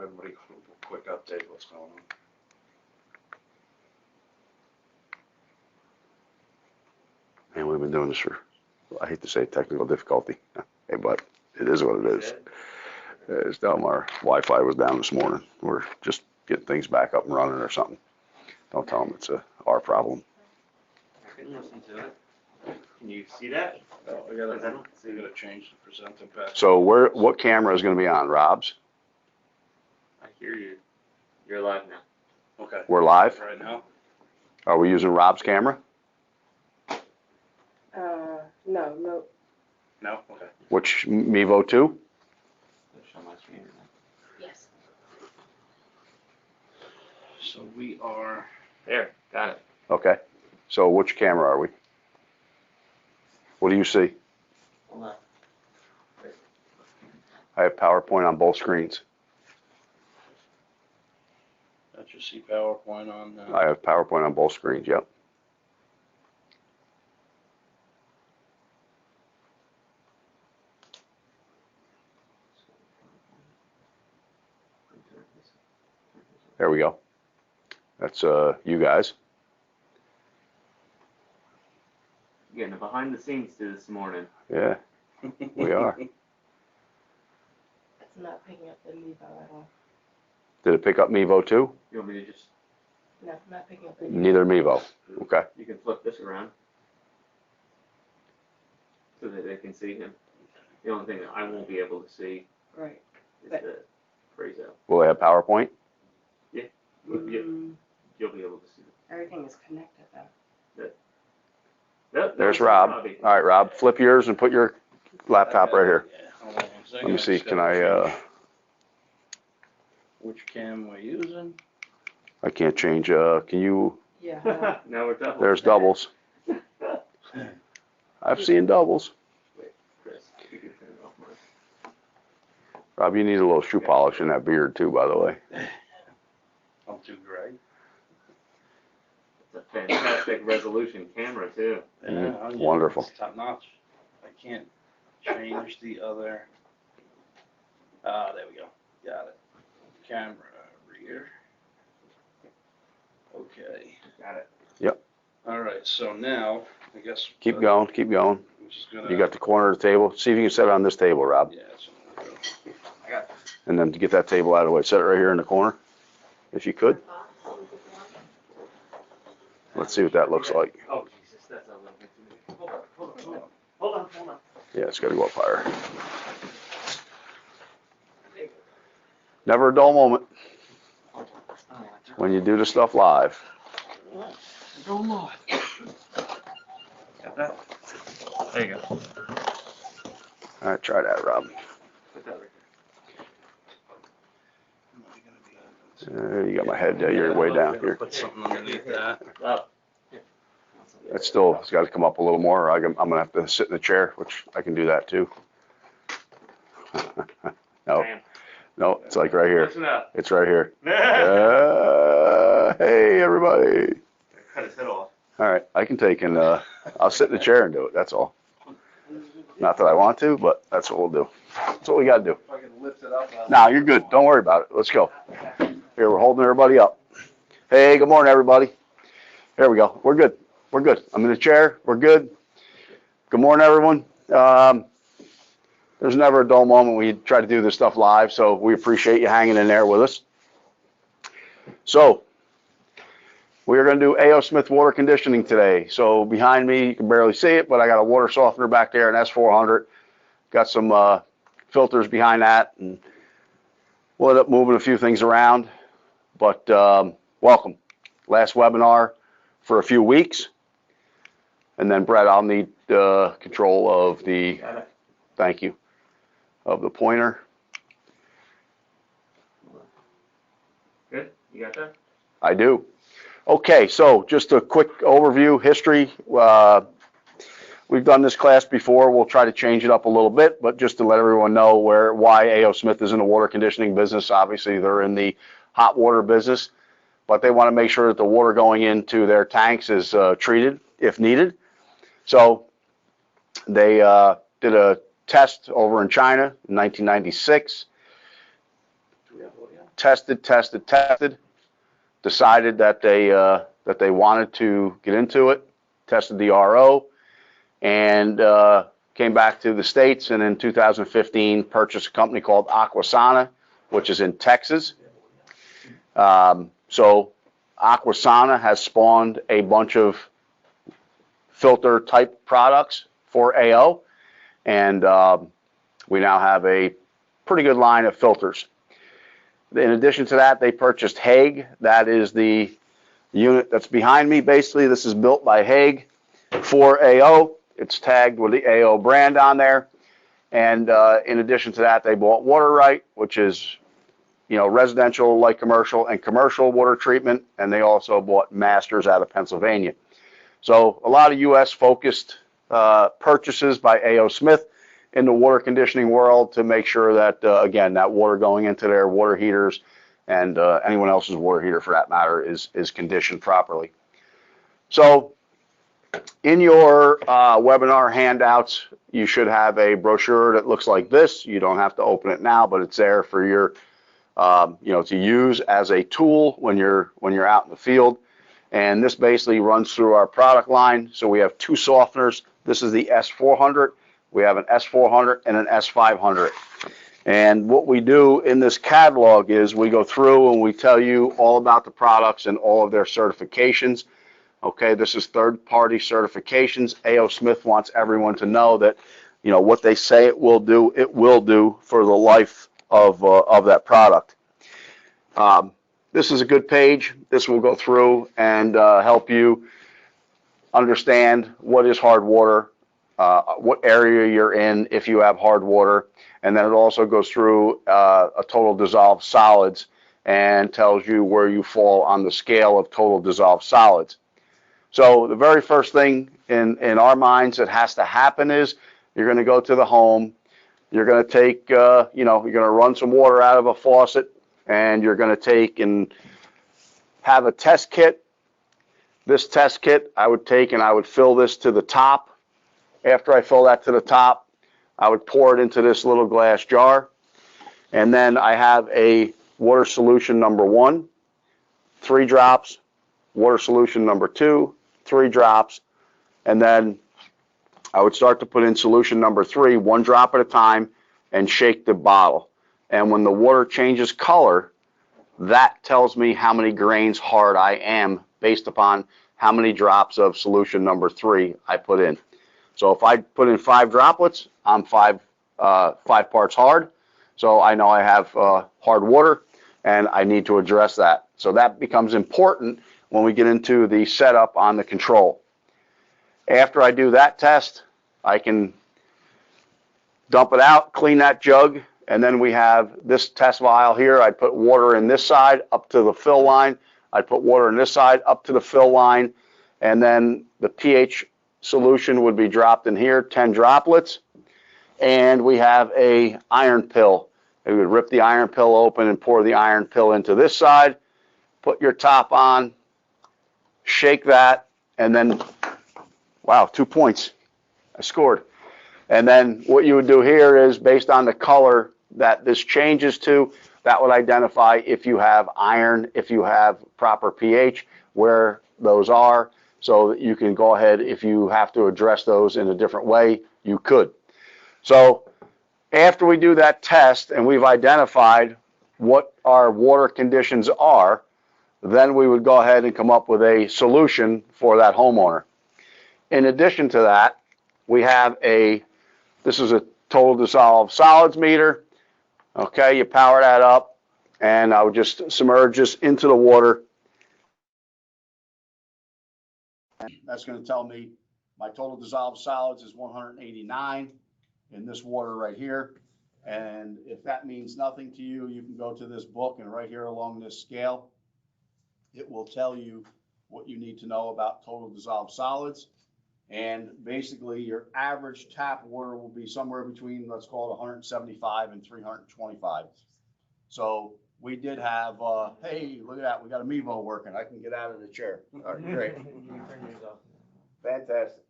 Everybody, quick update, what's going on? And we've been doing this for, I hate to say technical difficulty, hey, but it is what it is. It's down, our Wi-Fi was down this morning. We're just getting things back up and running or something. Don't tell them it's our problem. I can listen to it. Can you see that? Oh, I gotta change the presenting pack. So what camera is going to be on, Rob's? I hear you. You're live now. Okay. We're live? Right now? Are we using Rob's camera? No. No? Okay. Which, Mevo 2? Show my screen. Yes. So we are, There, got it. Okay. So which camera are we? What do you see? Hold on. I have PowerPoint on both screens. that you see PowerPoint on, I have PowerPoint on both screens, yep. There we go. That's you guys. Getting a behind the scenes to this morning. Yeah, we are. It's not picking up the Mevo at all. Did it pick up Mevo 2? You want me to just, No, not picking up the Neither Mevo. Okay. you can flip this around so that they can see him. The only thing that I won't be able to see Right. is But- the Resso. Will they have PowerPoint? You'll be able to see them. Everything is connected though. Nope, There's no, Rob. Robbie. All right, Rob, flip yours and put your laptop right here. Yeah, hold on one second. Let me see, just can gotta I, change which cam we're using? I can't change, can you, Yeah. Now we're double. there's doubles. I've seen doubles. Chris, you can turn it off mine. Rob, you need a little shoe polish in that beard too, by the way. I'm too gray. It's a fantastic resolution camera too. Yeah, Wonderful. It's top notch. I can't change the other. Ah, there we go. Got it. Camera rear. Okay. Got it. All right. So now, I guess. Keep going, keep going. I'm just gonna. You got the corner of the table. See if you can set it on this table, Rob. Yeah. So I'm gonna go. I got And then to get that table out of the way, set it right here in the corner, if you could. Let's see what that looks like. Oh, Jesus, that's a little bit too many. Hold on. Yeah, it's gotta go up higher. Never a dull moment when you do the stuff live. Go live. Got that? There you go. All right, try that, Rob. Put that right You got my head there. You're way down here. Put something underneath that. there. Up. It's still, it's got to come up a little more. I'm gonna have to sit in the chair, which I can do that too. No, Bam. no, it's like right here. Listen up. It's right here. Cut Hey, everybody. his head off. All right, I can take and I'll sit in the chair and do it. That's all. Not that I want to, but that's what we'll do. That's what we got to do. If I can lift it up. No, you're good. Don't worry about it. Let's go. Here, we're holding everybody up. Hey, good morning, everybody. There we go. We're good. We're good. I'm in the chair. We're good. Good morning, everyone. There's never a dull moment when you try to do this stuff live, so we appreciate you hanging in there with us. So, we are going to do A.O. Smith water conditioning today. So, behind me, you can barely see it, but I got a water softener back there, an S400. Got some filters behind that, and we'll end up moving a few things around. But welcome. Last webinar for a few weeks. And then, Brett, I'll need control of the, Got it. thank you, of the pointer. Good? You got that? I do. Okay, so just a quick overview, history. We've done this class before. We'll try to change it up a little bit, but just to let everyone know why A.O. Smith is in the water conditioning business. Obviously, they're in the hot water business, but they want to make sure that the water going into their tanks is treated if needed. So they did a test over in China in 1996. Do we have audio? tested, decided that they wanted to get into it, tested the RO, and came back to the States, and in 2015 purchased a company called Aquasana, which is in Texas. So Aquasana has spawned a bunch of filter type products for AO, and we now have a pretty good line of filters. In addition to that, they purchased Hague. That is the unit that's behind me. Basically, this is built by Hague for AO. It's tagged with the AO brand on there. And in addition to that, they bought Water Right, which is, you know, residential, light commercial, and commercial water treatment. And they also bought Masters out of Pennsylvania. So a lot of U.S. focused purchases by AO Smith in the water conditioning world to make sure that, again, that water going into their water heaters and anyone else's water heater for that matter is conditioned properly. So in your webinar handouts, you should have a brochure that looks like this. You don't have to open it now, but it's there for your, you know, to use as a tool when you're out in the field. And this basically runs through our product line. So we have two softeners. This is the S400. We have an S400 and an S500. And what we do in this catalog is we go through and we tell you all about the products and all of their certifications. Okay, this is third-party certifications. AO Smith wants everyone to know that, you know, what they say it will do for the life of that product. This is a good page. This will go through and help you understand what is hard water, what area you're in if you have hard water, and then it also goes through a total dissolved solids and tells you where you fall on the scale of total dissolved solids. So the very first thing in our minds that has to happen is you're going to go to the home, you're going to take, you know, you're going to run some water out of a faucet, and you're going to take and have a test kit. This test kit I would take and I would fill this to the top. After I fill that to the top, I would pour it into this little glass jar. And then I have a water solution number 1, 3 drops, water solution number 2, 3 drops, and then I would start to put in solution number 3, 1 drop at a time, and shake the bottle. And when the water changes color, that tells me how many grains hard I am based upon how many drops of solution number 3 I put in. So if I put in 5 droplets, I'm 5 parts hard. So I know I have hard water, and I need to address that. So that becomes important when we get into the setup on the control. After I do that test, I can dump it out, clean that jug, and then we have this test vial here. I'd put water in this side up to the fill line. I'd put water in this side up to the fill line, and then the pH solution would be dropped in here, 10 droplets, and we have a iron pill. We would rip the iron pill open and pour the iron pill into this side, put your top on, shake that, and then, wow, 2 points. I scored. And then what you would do here is based on the color that this changes to, that would identify if you have iron, if you have proper pH, where those are, so that you can go ahead, if you have to address those in a different way, you could. So after we do that test and we've identified what our water conditions are, then we would go ahead and come up with a solution for that homeowner. In addition to that, we have this is a total dissolved solids meter. Okay, you power that up, and I would just submerge this into the water. That's going to tell me my total dissolved solids is 189 in this water right here. And if that means nothing to you, you can go to this book, and right here along this scale, it will tell you what you need to know about total dissolved solids. And basically your average tap water will be somewhere between, let's call it 175 and 325. So we did have, hey, look at that, we got a Mevo working. I can get out of the chair. All right, great. Fantastic.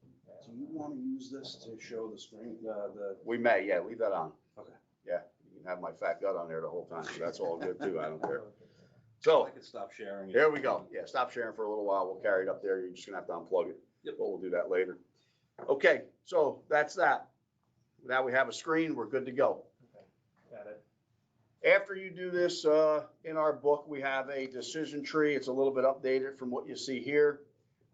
Do you want to use this to show the screen? We may, yeah, leave that on. Okay. Yeah, can have my fat gut on there the whole time. So that's all good too. I don't care. I So could stop sharing. here we go. Yeah, stop sharing for a little while. We'll carry it up there. You're just gonna have to unplug it. Yep. But we'll do that later. Okay, so that's that. Now we have a screen. We're good to go. Got it. After you do this, in our book, we have a decision tree. It's a little bit updated from what you see here.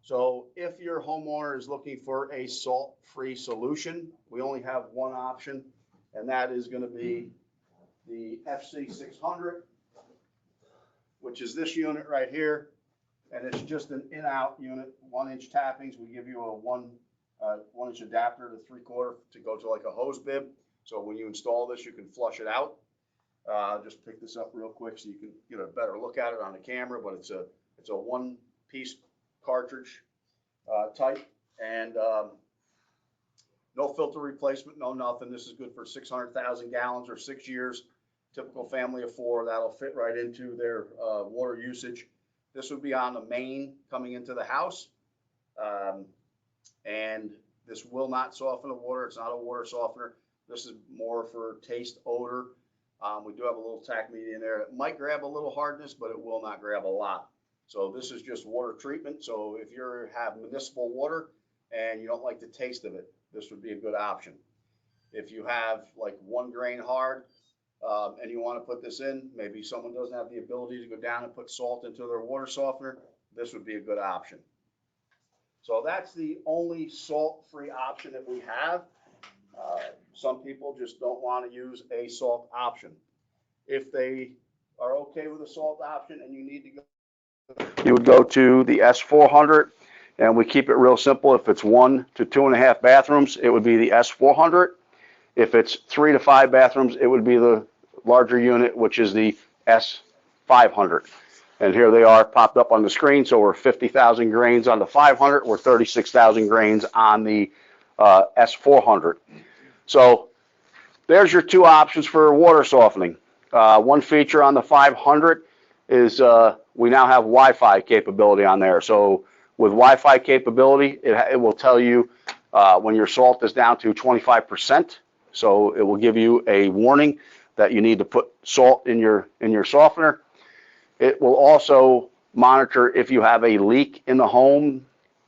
So if your homeowner is looking for a salt-free solution, we only have one option, and that is going to be the FC 600, which is this unit right here. And it's just an in-out unit, 1-inch tappings. We give you a 1-inch adapter to 3/4 to go to like a hose bib. So when you install this, you can flush it out. Just pick this up real quick so you can get a better look at it on the camera, but it's a 1-piece cartridge type, and no filter replacement, no nothing. This is good for 600,000 gallons or 6 years. Typical family of 4, that'll fit right into their water usage. This would be on the main coming into the house, and this will not soften the water. It's not a water softener. This is more for taste, odor. We do have a little tack media in there. It might grab a little hardness, but it will not grab a lot. So this is just water treatment. So if you have municipal water and you don't like the taste of it, this would be a good option. If you have like 1 grain hard and you want to put this in, maybe someone doesn't have the ability to go down and put salt into their water softener, this would be a good option. So that's the only salt-free option that we have. Some people just don't want to use a salt option. If they are okay with a salt option and you need to go, you would go to the S400, and we keep it real simple. If it's 1 to 2.5 bathrooms, it would be the S400. If it's 3 to 5 bathrooms, it would be the larger unit, which is the S500. And here they are popped up on the screen. So we're 50,000 grains on the 500. We're 36,000 grains on the S400. So there's your 2 options for water softening. One feature on the 500 is we now have Wi-Fi capability on there. So with Wi-Fi capability, it will tell you when your salt is down to 25%. So it will give you a warning that you need to put salt in your softener. It will also monitor if you have a leak in the home.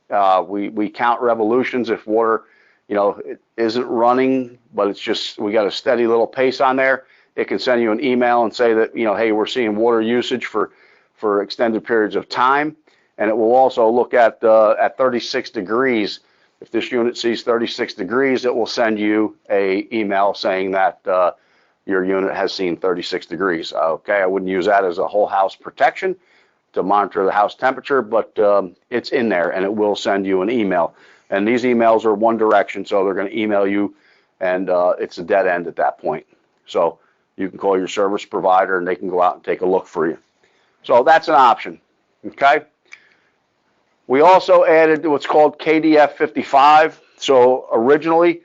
We count revolutions if water, it isn't running, but it's just, we got a steady little pace on there. It can send you an email and say that, hey, we're seeing water usage for extended periods of time. And it will also look at 36 degrees. If this unit sees 36 degrees, it will send you a email saying that your unit has seen 36 degrees. Okay, I wouldn't use that as a whole house protection to monitor the house temperature, but it's in there and it will send you an email. And these emails are one direction, so they're going to email you, and it's a dead end at that point. So you can call your service provider, and they can go out and take a look for you. So that's an option, okay? We also added what's called KDF 55. So originally,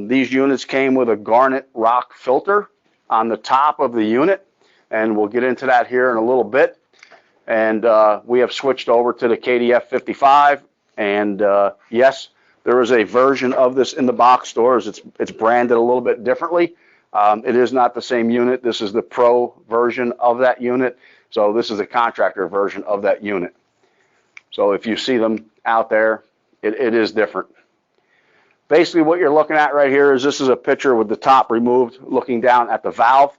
these units came with a garnet rock filter on the top of the unit, and we'll get into that here in a little bit. And we have switched over to the KDF 55. And yes, there is a version of this in the box stores. It's branded a little bit differently. It is not the same unit. This is the pro version of that unit. So this is the contractor version of that unit. So if you see them out there, it is different. Basically what you're looking at right here is this is a picture with the top removed looking down at the valve.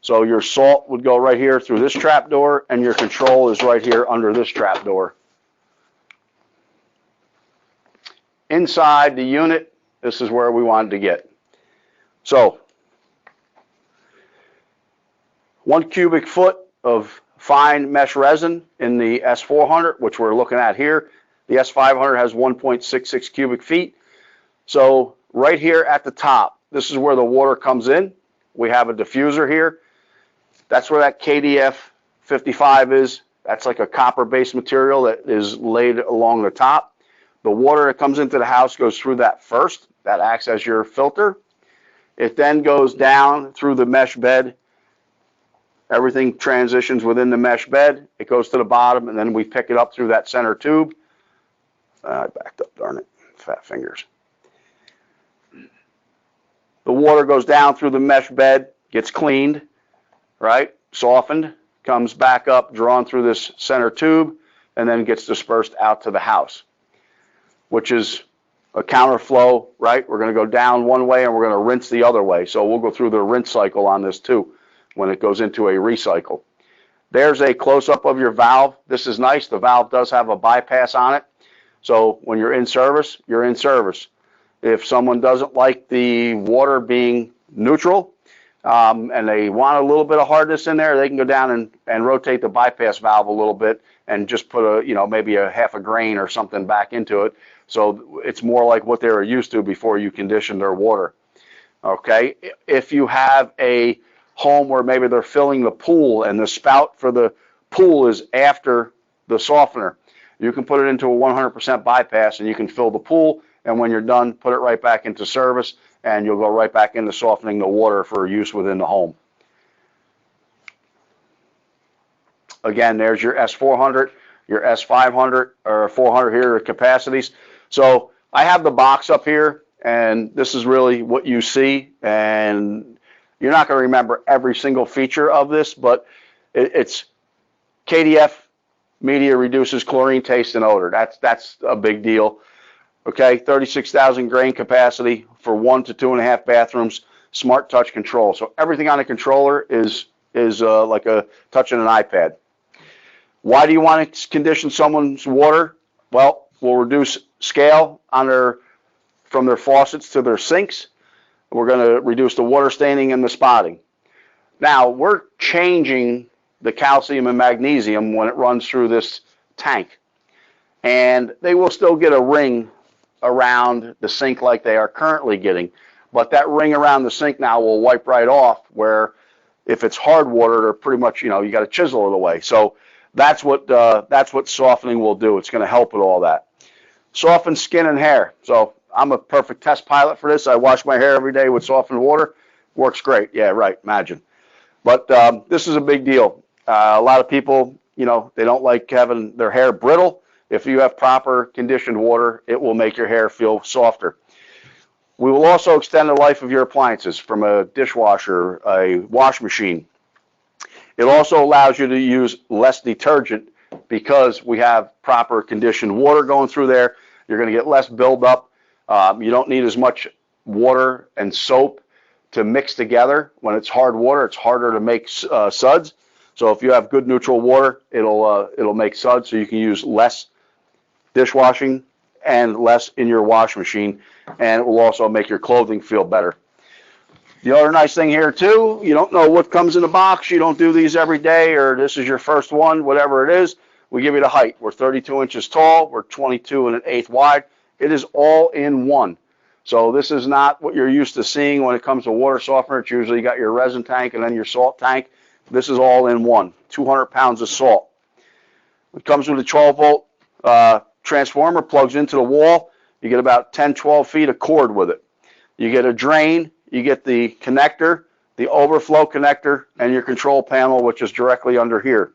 So your salt would go right here through this trap door, and your control is right here under this trap door. Inside the unit, this is where we wanted to get. So 1 cubic foot of fine mesh resin in the S400, which we're looking at here. The S500 has 1.66 cubic feet. So right here at the top, this is where the water comes in. We have a diffuser here. That's where that KDF 55 is. That's like a copper-based material that is laid along the top. The water that comes into the house goes through that first. That acts as your filter. It then goes down through the mesh bed. Everything transitions within the mesh bed. It goes to the bottom, and then we pick it up through that center tube. I backed up, darn it. Fat fingers. The water goes down through the mesh bed, gets cleaned, right, softened, comes back up, drawn through this center tube, and then gets dispersed out to the house, which is a counterflow, right? We're going to go down one way and we're going to rinse the other way. So we'll go through the rinse cycle on this too when it goes into a recycle. There's a close-up of your valve. This is nice. The valve does have a bypass on it. So when you're in service, you're in service. If someone doesn't like the water being neutral and they want a little bit of hardness in there, they can go down and rotate the bypass valve a little bit and just put maybe a half a grain or something back into it. So it's more like what they were used to before you condition their water. Okay, if you have a home where maybe they're filling the pool and the spout for the pool is after the softener, you can put it into a 100% bypass and you can fill the pool, and when you're done, put it right back into service and you'll go right back into softening the water for use within the home. Again, there's your S400, your S500 or 400 here capacities. So I have the box up here, and this is really what you see, and you're not going to remember every single feature of this, but it's KDF media reduces chlorine taste and odor. That's a big deal. Okay, 36,000 grain capacity for 1 to 2.5 bathrooms, smart touch control. So everything on the controller is like a touching an iPad. Why do you want to condition someone's water? Well, we'll reduce scale on from their faucets to their sinks. We're going to reduce the water staining and the spotting. Now, we're changing the calcium and magnesium when it runs through this tank. And they will still get a ring around the sink like they are currently getting. But that ring around the sink now will wipe right off, where if it's hard water, they're pretty much, you got to chisel it away. So that's what softening will do. It's going to help with all that. Soften skin and hair. So I'm a perfect test pilot for this. I wash my hair every day with softened water. Works great. Yeah, right. Imagine. But this is a big deal. A lot of people, they don't like having their hair brittle. If you have proper conditioned water, it will make your hair feel softer. We will also extend the life of your appliances, from a dishwasher, a wash machine. It also allows you to use less detergent because we have proper conditioned water going through there. You're going to get less buildup. You don't need as much water and soap to mix together. When it's hard water, it's harder to make suds. So if you have good neutral water, it'll make suds, so you can use less dishwashing and less in your wash machine, and it will also make your clothing feel better. The other nice thing here too, you don't know what comes in the box, you don't do these every day, or this is your first one, whatever it is, we give you the height. We're 32 inches tall, we're 22 1/8 wide. It is all in one. So this is not what you're used to seeing when it comes to water softener. It's usually got your resin tank and then your salt tank. This is all in one, 200 pounds of salt. It comes with a 12-volt transformer, plugs into the wall. You get about 10, 12 feet of cord with it. You get a drain, you get the connector, the overflow connector, and your control panel, which is directly under here.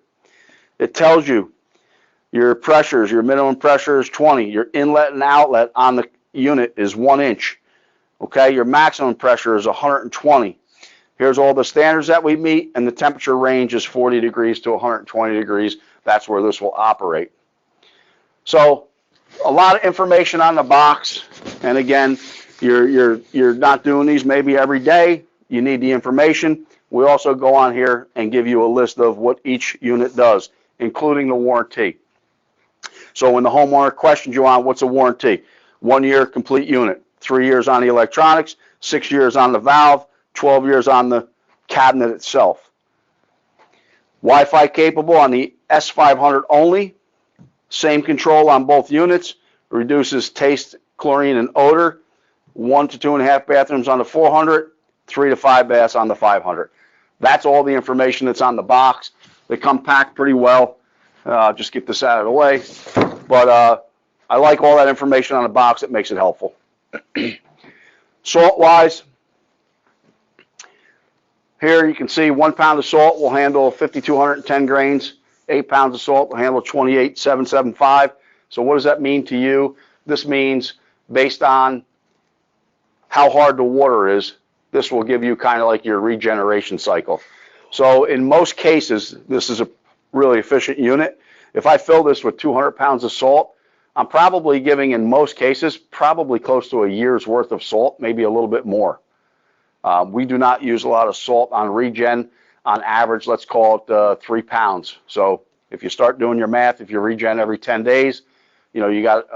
It tells you your pressures. Your minimum pressure is 20. Your inlet and outlet on the unit is 1 inch. Okay, your maximum pressure is 120. Here's all the standards that we meet, and the temperature range is 40 degrees to 120 degrees. That's where this will operate. So a lot of information on the box, and again, you're not doing these maybe every day. You need the information. We also go on here and give you a list of what each unit does, including the warranty. So when the homeowner questions you on what's a warranty, 1 year complete unit, 3 years on the electronics, 6 years on the valve, 12 years on the cabinet itself. Wi-Fi capable on the S500 only. Same control on both units. Reduces taste, chlorine, and odor. 1 to 2.5 bathrooms on the 400. 3 to 5 baths on the 500. That's all the information that's on the box. They come packed pretty well. Just get this out of the way. But I like all that information on the box. It makes it helpful. Salt-wise, here you can see 1 pound of salt will handle 5,210 grains. 8 pounds of salt will handle 28,775. So what does that mean to you? This means based on how hard the water is, this will give you kind of like your regeneration cycle. So in most cases, this is a really efficient unit. If I fill this with 200 pounds of salt, I'm probably giving, in most cases, probably close to a year's worth of salt, maybe a little bit more. We do not use a lot of salt on regen. On average, let's call it 3 pounds. So if you start doing your math, if you regen every 10 days, you know, you got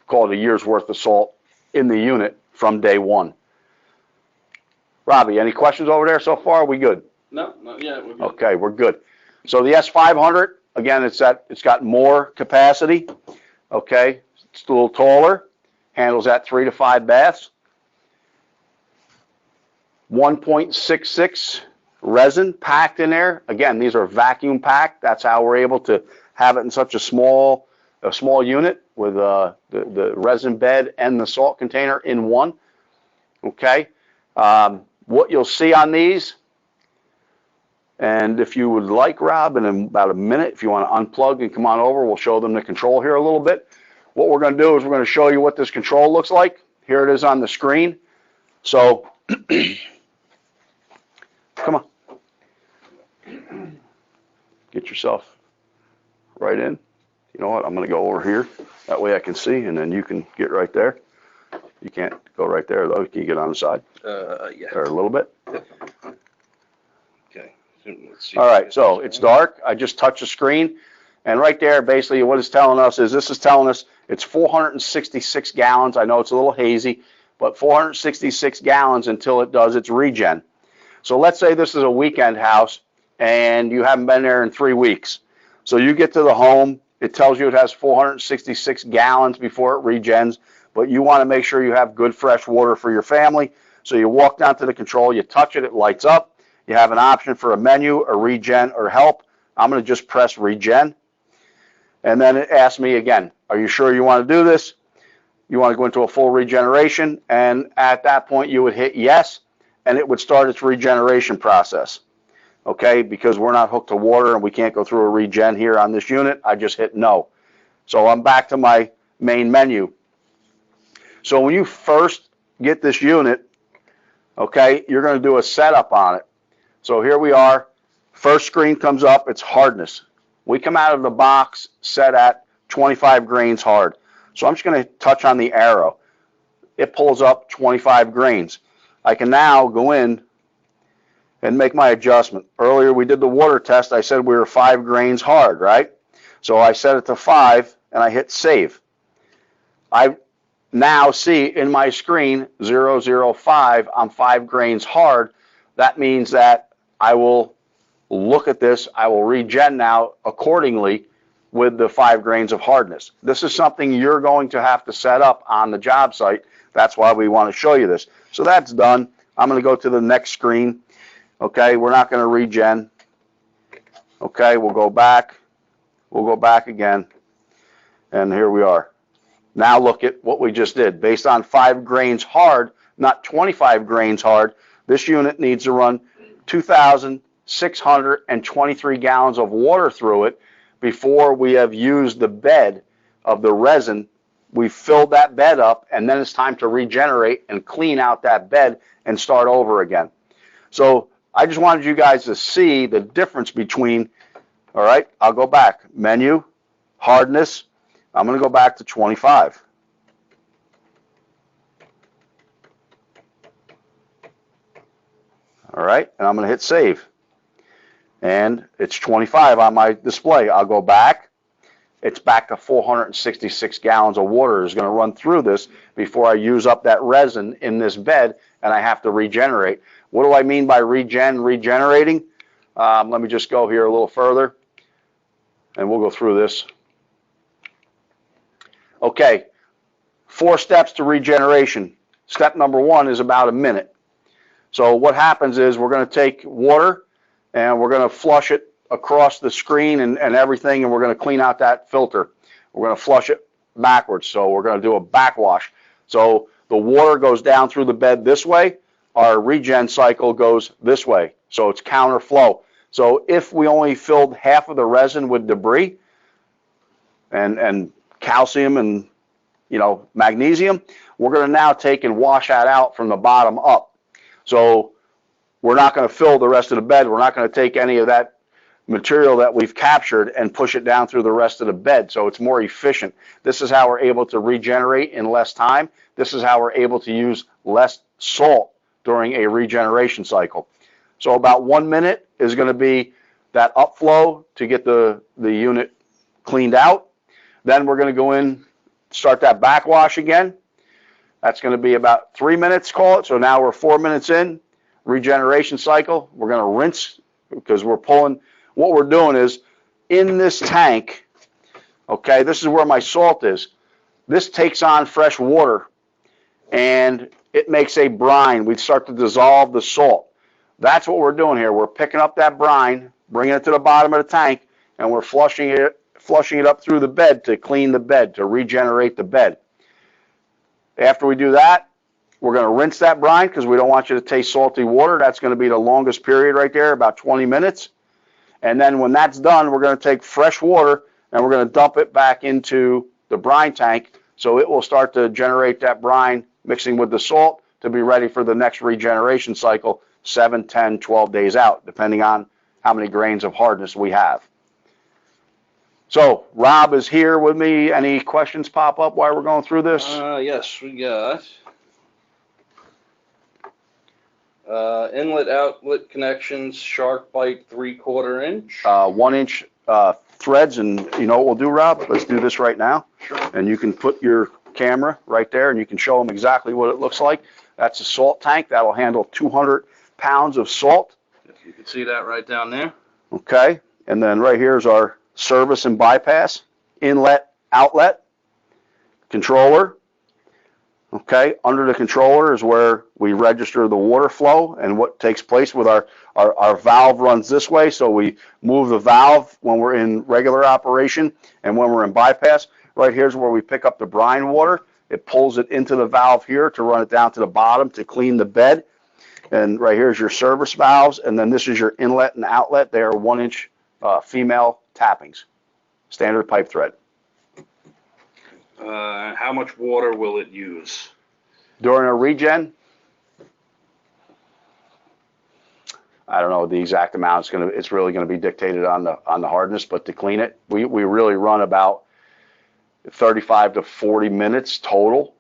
call it a year's worth of salt in the unit from day one. Robbie, any questions over there so far? Are we good? No, not yet. We're good. Okay, we're good. So the S500, again, it's got more capacity. Okay, it's a little taller, handles that 3 to 5 baths. 1.66 resin packed in there. Again, these are vacuum packed. That's how we're able to have it in such a small unit with the resin bed and the salt container in one. Okay, what you'll see on these, and if you would like, Rob, in about a minute, if you want to unplug and come on over, we'll show them the control here a little bit. What we're going to do is we're going to show you what this control looks like. Here it is on the screen. So, come on. Get yourself right in. You know what? I'm going to go over here. That way I can see, and then you can get right there. You can't go right there, though. Can you get on the side? Yeah. Or a little bit? Okay. Let's see. All right, so it's dark. I just touched the screen, and right there, basically what it's telling us is this is telling us it's 466 gallons. I know it's a little hazy, but 466 gallons until it does its regen. So let's say this is a weekend house, and you haven't been there in 3 weeks. So you get to the home, it tells you it has 466 gallons before it regens, but you want to make sure you have good fresh water for your family. So you walk down to the control, you touch it, it lights up. You have an option for a menu, a regen, or help. I'm going to just press regen. And then it asks me again, are you sure you want to do this? You want to go into a full regeneration? And at that point, you would hit yes, and it would start its regeneration process. Okay, because we're not hooked to water and we can't go through a regen here on this unit, I just hit no. So I'm back to my main menu. So when you first get this unit, okay, you're going to do a setup on it. So here we are. First screen comes up, it's hardness. We come out of the box set at 25 grains hard. So I'm just going to touch on the arrow. It pulls up 25 grains. I can now go in and make my adjustment. Earlier we did the water test. I said we were 5 grains hard, right? So I set it to 5 and I hit save. I now see in my screen 005, I'm 5 grains hard. That means that I will look at this, I will regen now accordingly with the 5 grains of hardness. This is something you're going to have to set up on the job site. That's why we want to show you this. So that's done. I'm going to go to the next screen. Okay, we're not going to regen. Okay, we'll go back. We'll go back again. And here we are. Now look at what we just did. Based on 5 grains hard, not 25 grains hard, this unit needs to run 2,623 gallons of water through it before we have used the bed of the resin. We filled that bed up, and then it's time to regenerate and clean out that bed and start over again. So I just wanted you guys to see the difference between, all right, I'll go back. Menu, hardness, I'm going to go back to 25. All right, and I'm going to hit save. And it's 25 on my display. I'll go back. It's back to 466 gallons of water is going to run through this before I use up that resin in this bed, and I have to regenerate. What do I mean by regenerating? Let me just go here a little further, and we'll go through this. Okay, 4 steps to regeneration. Step number 1 is about a minute. So what happens is we're going to take water and we're going to flush it across the screen and everything, and we're going to clean out that filter. We're going to flush it backwards, so we're going to do a backwash. So the water goes down through the bed this way. Our regen cycle goes this way, so it's counterflow. So if we only filled half of the resin with debris and calcium and magnesium, we're going to now take and wash that out from the bottom up. So we're not going to fill the rest of the bed. We're not going to take any of that material that we've captured and push it down through the rest of the bed. So it's more efficient. This is how we're able to regenerate in less time. This is how we're able to use less salt during a regeneration cycle. So about 1 minute is going to be that upflow to get the unit cleaned out. Then we're going to go in, start that backwash again. That's going to be about 3 minutes, call it. So now we're 4 minutes in, regeneration cycle. We're going to rinse because we're pulling. What we're doing is in this tank, okay, this is where my salt is. This takes on fresh water and it makes a brine. We start to dissolve the salt. That's what we're doing here. We're picking up that brine, bringing it to the bottom of the tank, and we're flushing it up through the bed to clean the bed, to regenerate the bed. After we do that, we're going to rinse that brine because we don't want you to taste salty water. That's going to be the longest period right there, about 20 minutes. And then when that's done, we're going to take fresh water and we're going to dump it back into the brine tank so it will start to generate that brine mixing with the salt to be ready for the next regeneration cycle 7, 10, 12 days out, depending on how many grains of hardness we have. So Rob is here with me. Any questions pop up while we're going through this? Yes, we got inlet outlet connections, shark bite 3/4 inch. 1 inch threads, and you know what we'll do, Rob? Let's do this right now. Sure. And you can put your camera right there and you can show them exactly what it looks like. That's a salt tank. That'll handle 200 pounds of salt. If you can see that right down there. Okay. And then right here is our service and bypass, inlet, outlet, controller. Okay. Under the controller is where we register the water flow and what takes place with our valve runs this way. So we move the valve when we're in regular operation and when we're in bypass. Right here's where we pick up the brine water. It pulls it into the valve here to run it down to the bottom to clean the bed. And right here's your service valves. And then this is your inlet and outlet. They are 1 inch female tappings, standard pipe thread. How much water will it use? During a regen, I don't know the exact amount. It's really going to be dictated on the hardness, but to clean it, we really run about 35 to 40 minutes total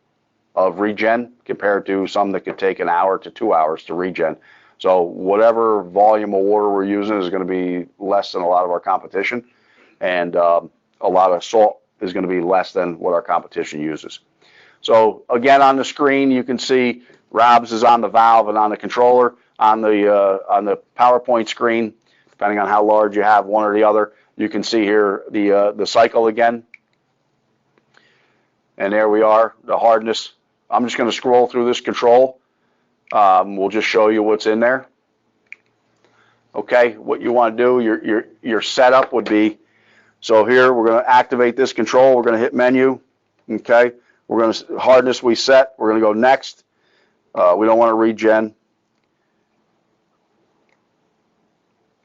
of regen compared to some that could take an hour to 2 hours to regen. So whatever volume of water we're using is going to be less than a lot of our competition, and a lot of salt is going to be less than what our competition uses. So again, on the screen, you can see Rob's is on the valve and on the controller. On the PowerPoint screen, depending on how large you have, one or the other, you can see here the cycle again. And there we are, the hardness. I'm just going to scroll through this control. We'll just show you what's in there. Okay, what you want to do, your setup would be, so here we're going to activate this control. We're going to hit menu. Okay, we're going to hardness we set. We're going to go next. We don't want to regen.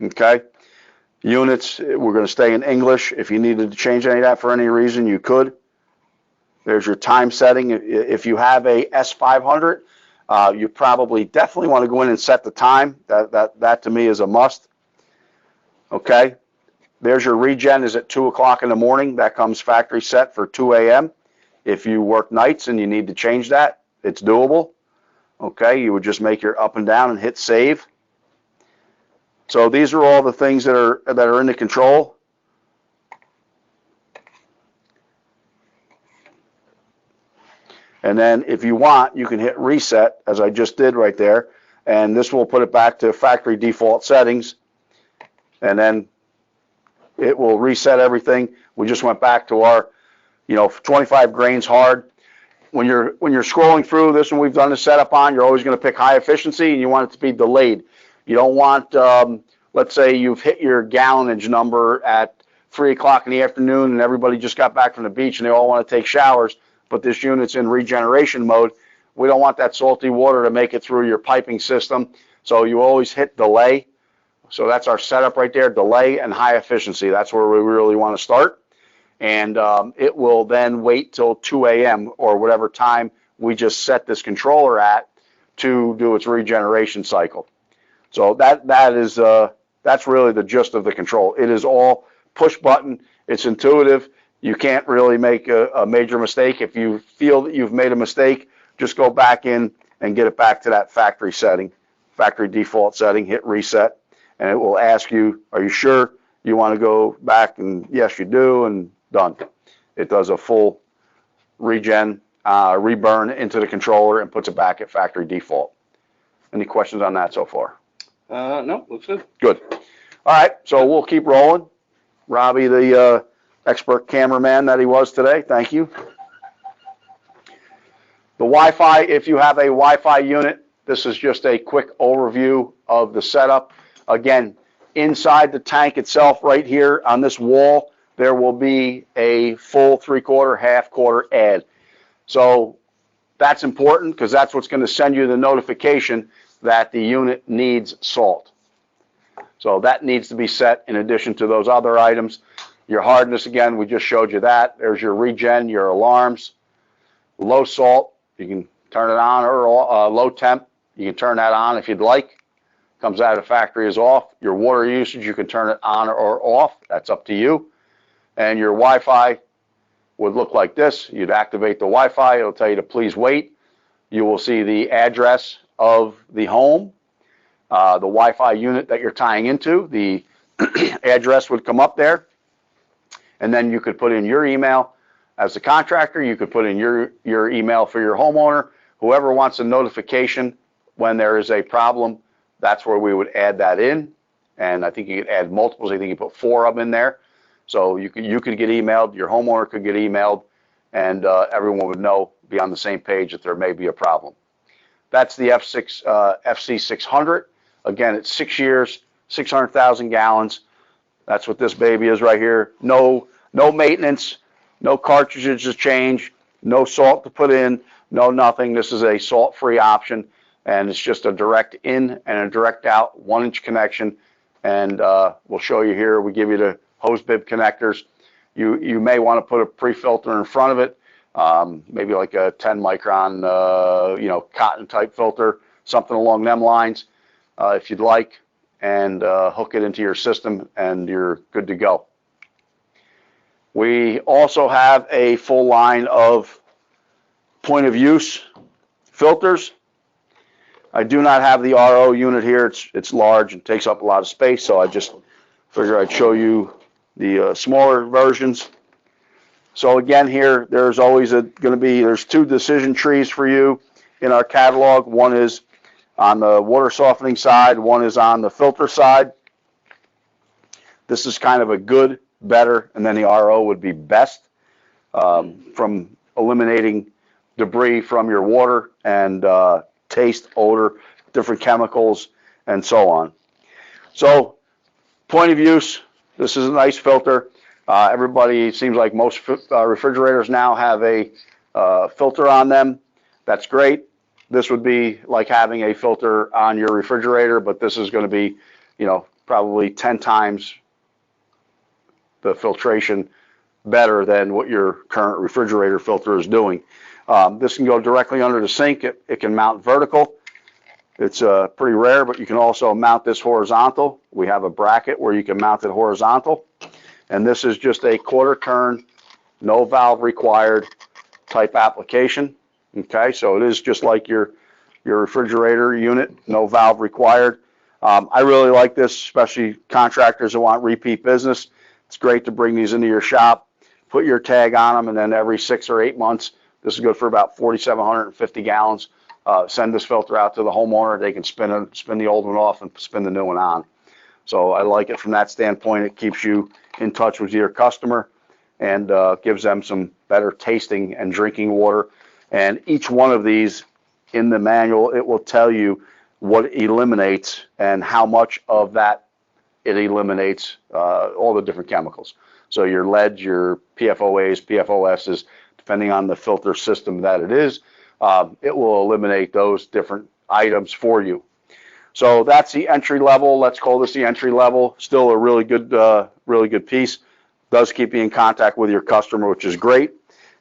Okay, units, we're going to stay in English. If you needed to change any of that for any reason, you could. There's your time setting. If you have a S500, you probably definitely want to go in and set the time. That to me is a must. Okay, there's your regen is at 2 o'clock in the morning. That comes factory set for 2 a.m. If you work nights and you need to change that, it's doable. Okay, you would just make your up and down and hit save. So these are all the things that are in the control. And then if you want, you can hit reset, as I just did right there, and this will put it back to factory default settings, and then it will reset everything. We just went back to our, 25 grains hard. When you're scrolling through this one we've done the setup on, you're always going to pick high efficiency, and you want it to be delayed. You don't want, let's say you've hit your gallonage number at 3 o'clock in the afternoon and everybody just got back from the beach and they all want to take showers, but this unit's in regeneration mode. We don't want that salty water to make it through your piping system, so you always hit delay. So that's our setup right there, delay and high efficiency. That's where we really want to start. And it will then wait till 2 a.m. or whatever time we just set this controller at to do its regeneration cycle. So that's really the gist of the control. It is all push button. It's intuitive. You can't really make a major mistake. If you feel that you've made a mistake, just go back in and get it back to that factory setting, factory default setting, hit reset, and it will ask you, are you sure you want to go back? And yes, you do, and done. It does a full regen, reburn into the controller and puts it back at factory default. Any questions on that so far? No, looks good. Good. All right, so we'll keep rolling. Robbie, the expert cameraman that he was today, thank you. The Wi-Fi, if you have a Wi-Fi unit, this is just a quick overview of the setup. Again, inside the tank itself, right here on this wall, there will be a full 3/4, half-quarter ad. So that's important because that's what's going to send you the notification that the unit needs salt. So that needs to be set in addition to those other items. Your hardness, again, we just showed you that. There's your regen, your alarms. Low salt, you can turn it on, or low temp, you can turn that on if you'd like. Comes out of the factory is off. Your water usage, you can turn it on or off. That's up to you. And your Wi-Fi would look like this. You'd activate the Wi-Fi. It'll tell you to please wait. You will see the address of the home, the Wi-Fi unit that you're tying into. The address would come up there. And then you could put in your email as the contractor. You could put in your email for your homeowner. Whoever wants a notification when there is a problem, that's where we would add that in. And I think you could add multiples. I think you put 4 of them in there. So you could get emailed, your homeowner could get emailed, and everyone would know, be on the same page that there may be a problem. That's the FC600. Again, it's 6 years, 600,000 gallons. That's what this baby is right here. No maintenance, no cartridges to change, no salt to put in, no nothing. This is a salt-free option, and it's just a direct in and a direct out 1-inch connection. And we'll show you here. We give you the hose bib connectors. You may want to put a pre-filter in front of it, maybe like a 10 micron, cotton type filter, something along them lines, if you'd like, and hook it into your system, and you're good to go. We also have a full line of point of use filters. I do not have the RO unit here. It's large and takes up a lot of space, so I just figured I'd show you the smaller versions. So again, here there's always there's 2 decision trees for you in our catalog. One is on the water softening side, one is on the filter side. This is kind of a good, better, and then the RO would be best, from eliminating debris from your water and taste, odor, different chemicals, and so on. So point of use, this is a nice filter. Everybody, seems like most refrigerators now have a filter on them. That's great. This would be like having a filter on your refrigerator, but this is going to be, probably 10 times the filtration better than what your current refrigerator filter is doing. This can go directly under the sink. It can mount vertical. It's pretty rare, but you can also mount this horizontal. We have a bracket where you can mount it horizontal. And this is just a 1/4 turn, no valve required type application. Okay, so it is just like your refrigerator unit, no valve required. I really like this, especially contractors that want repeat business. It's great to bring these into your shop, put your tag on them, and then every 6 or 8 months, this is good for about 4,750 gallons. Send this filter out to the homeowner. They can spin the old one off and spin the new one on. So I like it from that standpoint. It keeps you in touch with your customer and gives them some better tasting and drinking water. And each one of these in the manual, it will tell you what it eliminates and how much of that it eliminates, all the different chemicals. So your leads, your PFOAs, PFOSs, depending on the filter system that it is, it will eliminate those different items for you. So that's the entry level. Let's call this the entry level. Still a really good piece. Does keep you in contact with your customer, which is great,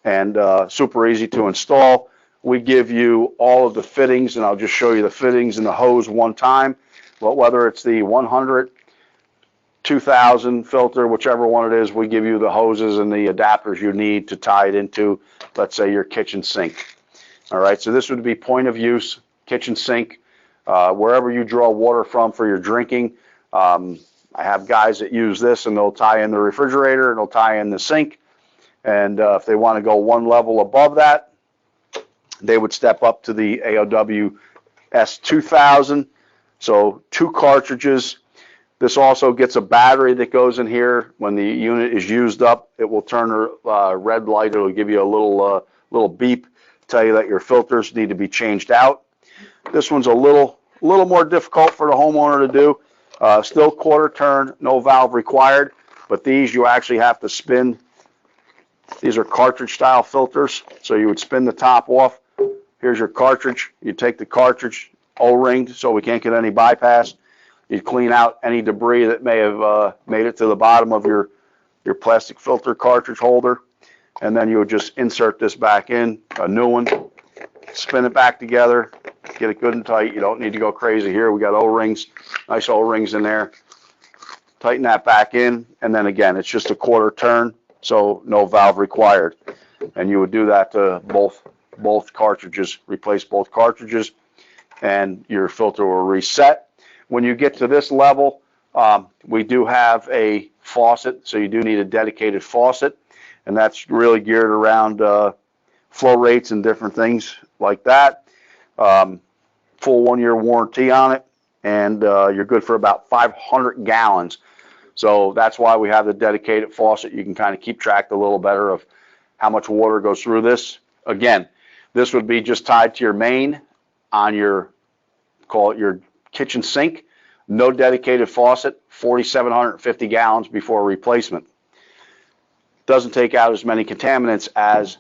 and super easy to install. we give you all of the fittings, and I'll just show you the fittings and the hose one time. But whether it's the 100, 2000 filter, whichever one it is, we give you the hoses and the adapters you need to tie it into, let's say, your kitchen sink. All right, so this would be point of use, kitchen sink, wherever you draw water from for your drinking. I have guys that use this, and they'll tie in the refrigerator, and they'll tie in the sink. And if they want to go one level above that, they would step up to the AOW S2000. So 2 cartridges. This also gets a battery that goes in here. When the unit is used up, it will turn a red light. It'll give you a little beep, tell you that your filters need to be changed out. This one's a little more difficult for the homeowner to do. Still quarter turn, no valve required, but these you actually have to spin. These are cartridge style filters, so you would spin the top off. Here's your cartridge. You take the cartridge, O-ringed, so we can't get any bypass. You clean out any debris that may have made it to the bottom of your plastic filter cartridge holder, and then you would just insert this back in, a new one, spin it back together, get it good and tight. You don't need to go crazy here. We got O-rings, nice O-rings in there. Tighten that back in, and then again, it's just a quarter turn, so no valve required. And you would do that to both cartridges, replace both cartridges, and your filter will reset. When you get to this level, we do have a faucet, so you do need a dedicated faucet, and that's really geared around flow rates and different things like that. Full 1-year warranty on it, and you're good for about 500 gallons. So that's why we have the dedicated faucet. You can kind of keep track a little better of how much water goes through this. Again, this would be just tied to your main on your, call it your kitchen sink. No dedicated faucet, 4,750 gallons before replacement. Doesn't take out as many contaminants as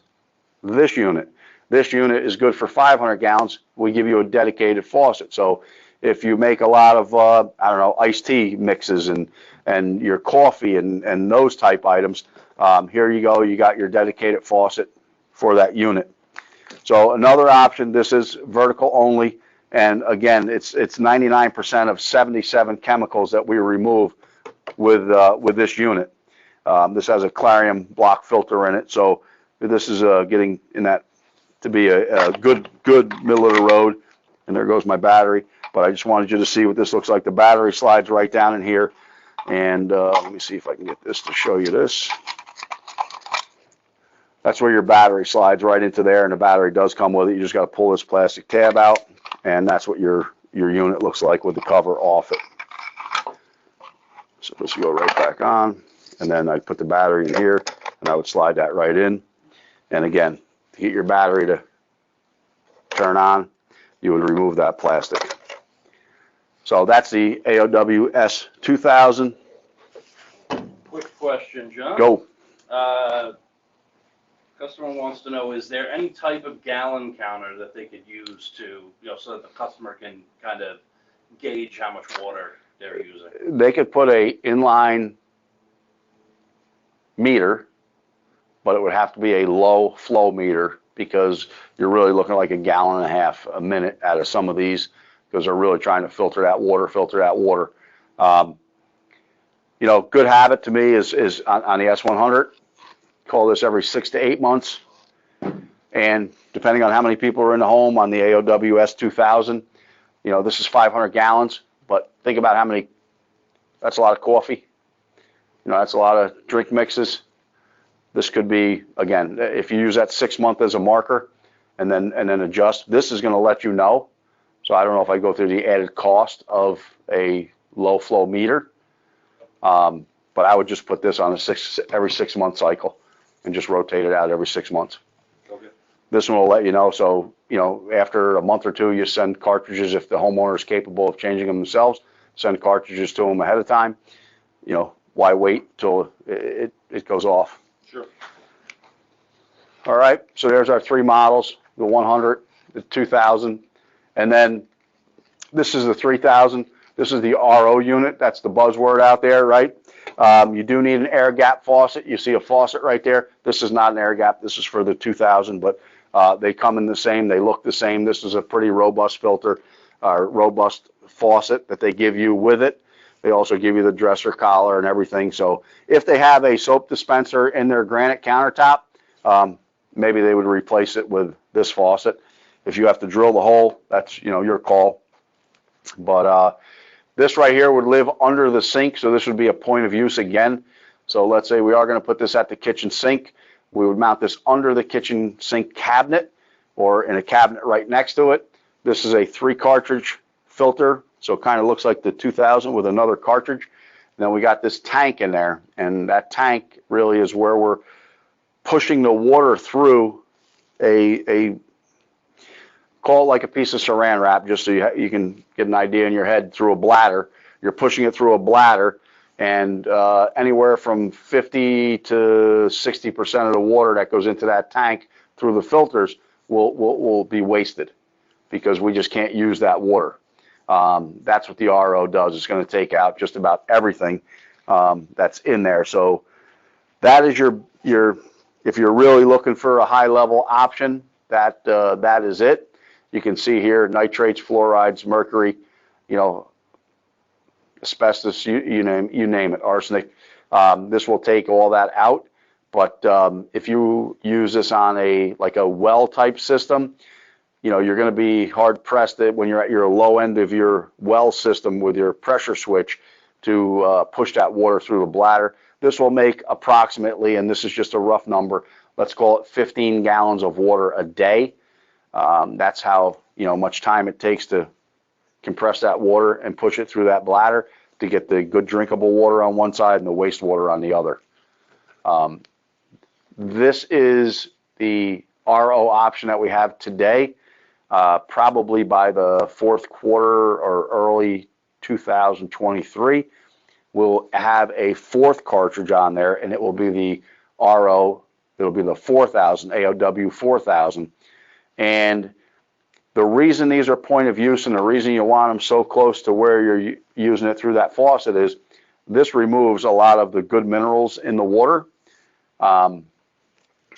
this unit. This unit is good for 500 gallons. We give you a dedicated faucet. So if you make a lot of, I don't know, iced tea mixes and your coffee and those type items, here you go. You got your dedicated faucet for that unit. So another option, this is vertical only. And again, it's 99% of 77 chemicals that we remove with this unit. This has a Clarium block filter in it, so this is getting in that to be a good middle of the road. And there goes my battery. But I just wanted you to see what this looks like. The battery slides right down in here, and let me see if I can get this to show you this. That's where your battery slides right into there, and the battery does come with it. You just got to pull this plastic tab out, and that's what your unit looks like with the cover off it. So this will go right back on, and then I put the battery in here, and I would slide that right in. And again, to get your battery to turn on, you would remove that plastic. So that's the AOW S2000. Quick question, John. Go. Customer wants to know, is there any type of gallon counter that they could use to, so that the customer can kind of gauge how much water they're using? They could put a inline meter, but it would have to be a low flow meter because you're really looking like 1.5 gallons a minute out of some of these because they're really trying to filter that water. Good habit to me is on the S100. Call this every 6 to 8 months, and depending on how many people are in the home on the AOW S2000, this is 500 gallons, but think about how many, that's a lot of coffee, that's a lot of drink mixes. This could be, again, if you use that 6 month as a marker and then adjust, this is going to let you know. So I don't know if I go through the added cost of a low flow meter, but I would just put this on every 6 month cycle and just rotate it out every 6 months. Okay. This one will let you know. So, after a month or two, you send cartridges. If the homeowner is capable of changing them themselves, send cartridges to them ahead of time. Why wait till it goes off? Sure. All right. So there's our 3 models, the 100, the 2000, and then this is the 3000. This is the RO unit. That's the buzzword out there, right? You do need an air gap faucet. You see a faucet right there. This is not an air gap. This is for the 2000, but They come in the same, they look the same. This is a pretty robust filter, robust faucet that they give you with it. They also give you the dresser collar and everything. So if they have a soap dispenser in their granite countertop, maybe they would replace it with this faucet. If you have to drill the hole, that's, your call. But this right here would live under the sink, so this would be a point of use again. So let's say we are going to put this at the kitchen sink. We would mount this under the kitchen sink cabinet or in a cabinet right next to it. This is a 3 cartridge filter, so it kind of looks like the 2000 with another cartridge. And then we got this tank in there, and that tank really is where we're pushing the water through a call it like a piece of saran wrap, just so you can get an idea in your head, through a bladder. You're pushing it through a bladder, and anywhere from 50 to 60% of the water that goes into that tank through the filters will be wasted because we just can't use that water. That's what the RO does. It's going to take out just about everything that's in there. So that is your if you're really looking for a high level option, that is it. You can see here nitrates, fluorides, mercury, asbestos, you name it, arsenic. This will take all that out. But if you use this on a well type system, you're going to be hard pressed that when you're at your low end of your well system with your pressure switch to push that water through the bladder. This will make approximately, and this is just a rough number, let's call it 15 gallons of water a day. That's how much time it takes to compress that water and push it through that bladder to get the good drinkable water on one side and the wastewater on the other. This is the RO option that we have today. Probably by the fourth quarter or early 2023, we'll have a 4th cartridge on there, and it will be the RO. It'll be the 4000, AOW 4000. And the reason these are point of use and the reason you want them so close to where you're using it through that faucet is this removes a lot of the good minerals in the water. On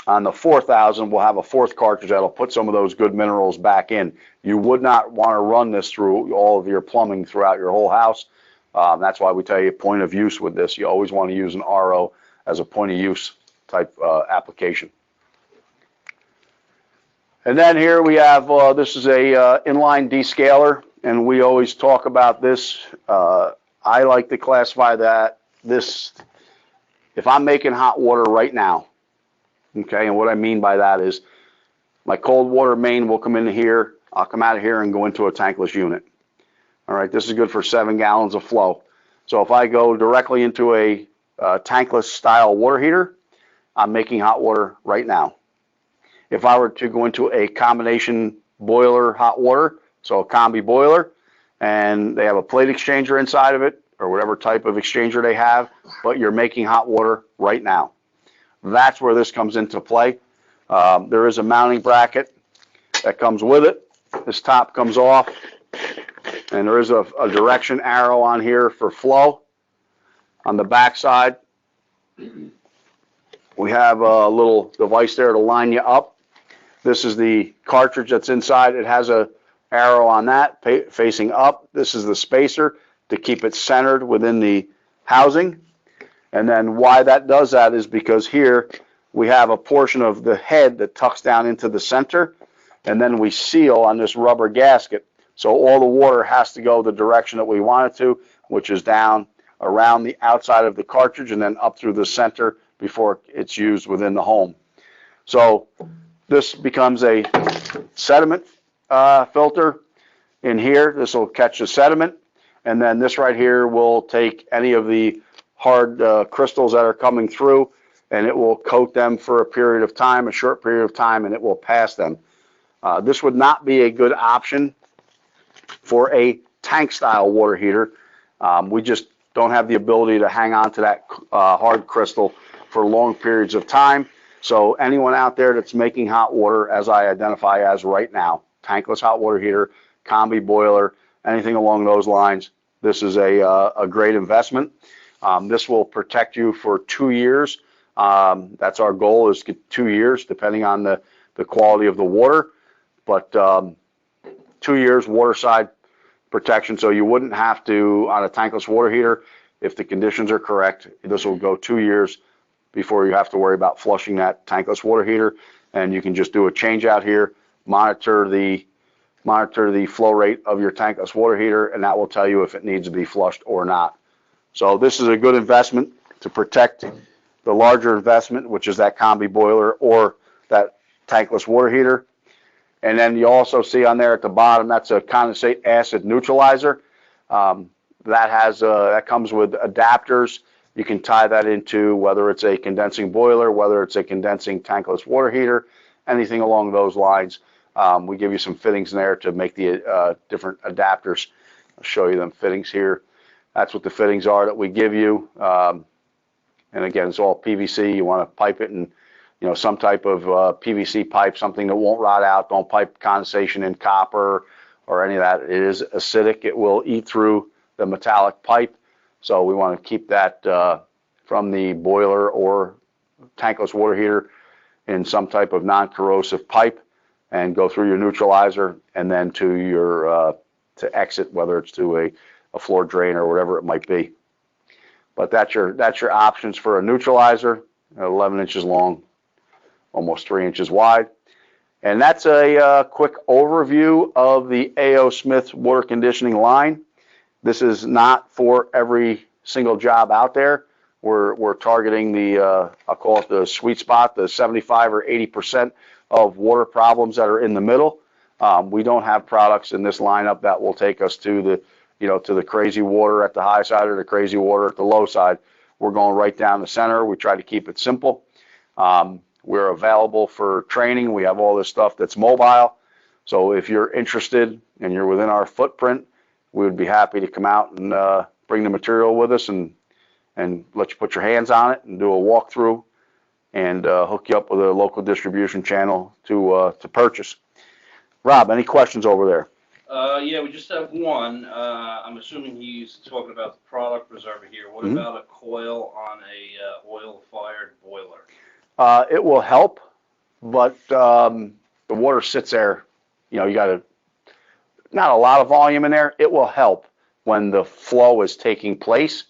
the 4000, we'll have a 4th cartridge that'll put some of those good minerals back in. You would not want to run this through all of your plumbing throughout your whole house. That's why we tell you point of use with this. You always want to use an RO as a point of use type application. And then here we have, this is a inline descaler, and we always talk about this. I like to classify this, if I'm making hot water right now, okay, and what I mean by that is my cold water main will come in here, I'll come out of here and go into a tankless unit. All right, this is good for 7 gallons of flow. So if I go directly into a tankless style water heater, I'm making hot water right now. If I were to go into a combination boiler hot water, so a combi boiler, and they have a plate exchanger inside of it, or whatever type of exchanger they have, but you're making hot water right now. That's where this comes into play. There is a mounting bracket that comes with it. This top comes off, and there is a direction arrow on here for flow. On the back side, we have a little device there to line you up. This is the cartridge that's inside. It has a arrow on that facing up. This is the spacer to keep it centered within the housing. And then why that does that is because here we have a portion of the head that tucks down into the center, and then we seal on this rubber gasket. So all the water has to go the direction that we want it to, which is down around the outside of the cartridge and then up through the center before it's used within the home. So this becomes a sediment filter in here. This will catch the sediment, and then this right here will take any of the hard crystals that are coming through, and it will coat them for a period of time, a short period of time, and it will pass them. This would not be a good option for a tank style water heater. We just don't have the ability to hang on to that hard crystal for long periods of time. So anyone out there that's making hot water, as I identify as right now, tankless hot water heater, combi boiler, anything along those lines, this is a great investment. This will protect you for 2 years. That's our goal, is to get 2 years, depending on the the quality of the water. But 2 years waterside protection, so you wouldn't have to, on a tankless water heater, if the conditions are correct, this will go 2 years before you have to worry about flushing that tankless water heater. And you can just do a change out here, monitor the flow rate of your tankless water heater, and that will tell you if it needs to be flushed or not. So this is a good investment to protect the larger investment, which is that combi boiler or that tankless water heater. And then you also see on there at the bottom, that's a condensate acid neutralizer. That comes with adapters. You can tie that into whether it's a condensing boiler, whether it's a condensing tankless water heater, anything along those lines. We give you some fittings in there to make the different adapters. I'll show you them fittings here. That's what the fittings are that we give you. And again, it's all PVC. You want to pipe it in, some type of PVC pipe, something that won't rot out. Don't pipe condensation in copper or any of that. It is acidic. It will eat through the metallic pipe. So we want to keep that from the boiler or tankless water heater in some type of non-corrosive pipe, and go through your neutralizer and then to your to exit, whether it's to a floor drain or whatever it might be. But that's your options for a neutralizer. 11 inches long, almost 3 inches wide. And that's a quick overview of the A.O. Smith water conditioning line. This is not for every single job out there. We're targeting the, I'll call it the sweet spot, the 75 or 80% of water problems that are in the middle. We don't have products in this lineup that will take us to the crazy water at the high side or the crazy water at the low side. We're going right down the center. We try to keep it simple. We're available for training. We have all this stuff that's mobile. So if you're interested and you're within our footprint, we would be happy to come out and bring the material with us and let you put your hands on it and do a walkthrough and hook you up with a local distribution channel to purchase. Rob, any questions over there? Yeah, we just have one. I'm assuming he's talking about the product preserver here. What about a coil on a oil-fired boiler? It will help, but the water sits there. You got not a lot of volume in there. It will help when the flow is taking place.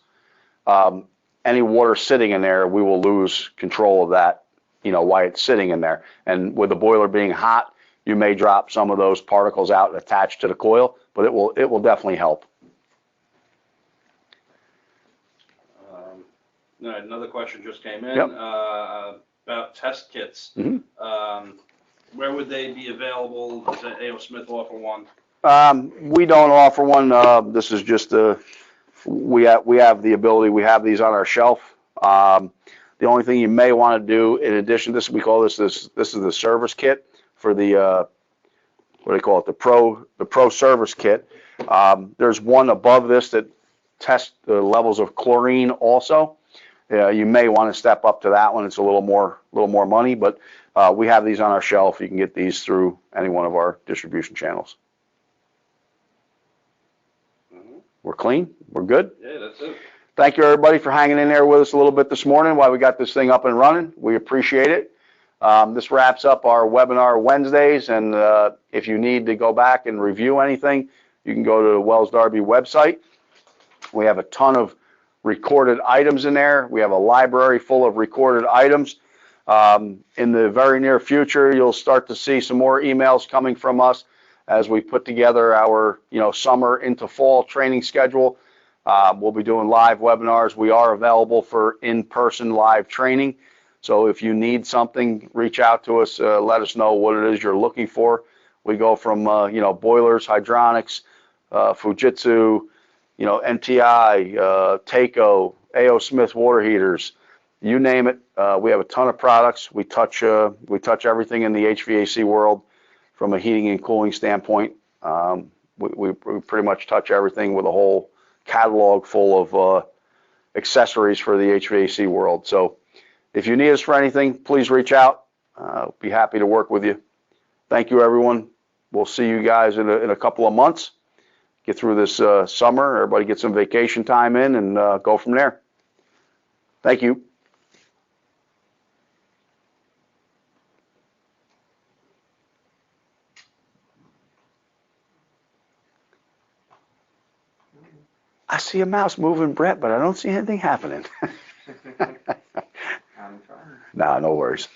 Any water sitting in there, we will lose control of that, while it's sitting in there. And with the boiler being hot, you may drop some of those particles out and attach to the coil, but it will definitely help. Another question just came in. Yep. About test kits. Where would they be available? Does A.O. Smith offer one? We don't offer one. This is just we have the ability. We have these on our shelf. The only thing you may want to do in addition to this, we call this is the service kit for the what do they call it? The pro service kit. There's one above this that tests the levels of chlorine also. You may want to step up to that one. It's a little more money, but we have these on our shelf. You can get these through any one of our distribution channels. We're clean. We're good. Yeah, that's it. Thank you, everybody, for hanging in there with us a little bit this morning while we got this thing up and running. We appreciate it. This wraps up our webinar Wednesdays, and if you need to go back and review anything, you can go to the Wales Darby website. We have a ton of recorded items in there. We have a library full of recorded items. In the very near future, you'll start to see some more emails coming from us as we put together our summer into fall training schedule. We'll be doing live webinars. We are available for in-person live training. So if you need something, reach out to us. Let us know what it is you're looking for. We go from boilers, hydronics, Fujitsu, NTI, Takeo, A.O. Smith water heaters, you name it. We have a ton of products. We touch everything in the HVAC world from a heating and cooling standpoint. We pretty much touch everything with a whole catalog full of accessories for the HVAC world. So if you need us for anything, please reach out. Be happy to work with you. Thank you, everyone. We'll see you guys in a couple of months. Get through this summer. Everybody get some vacation time in and go from there. Thank you. I see a mouse moving, Brett, but I don't see anything happening. I'm trying. Nah, no worries.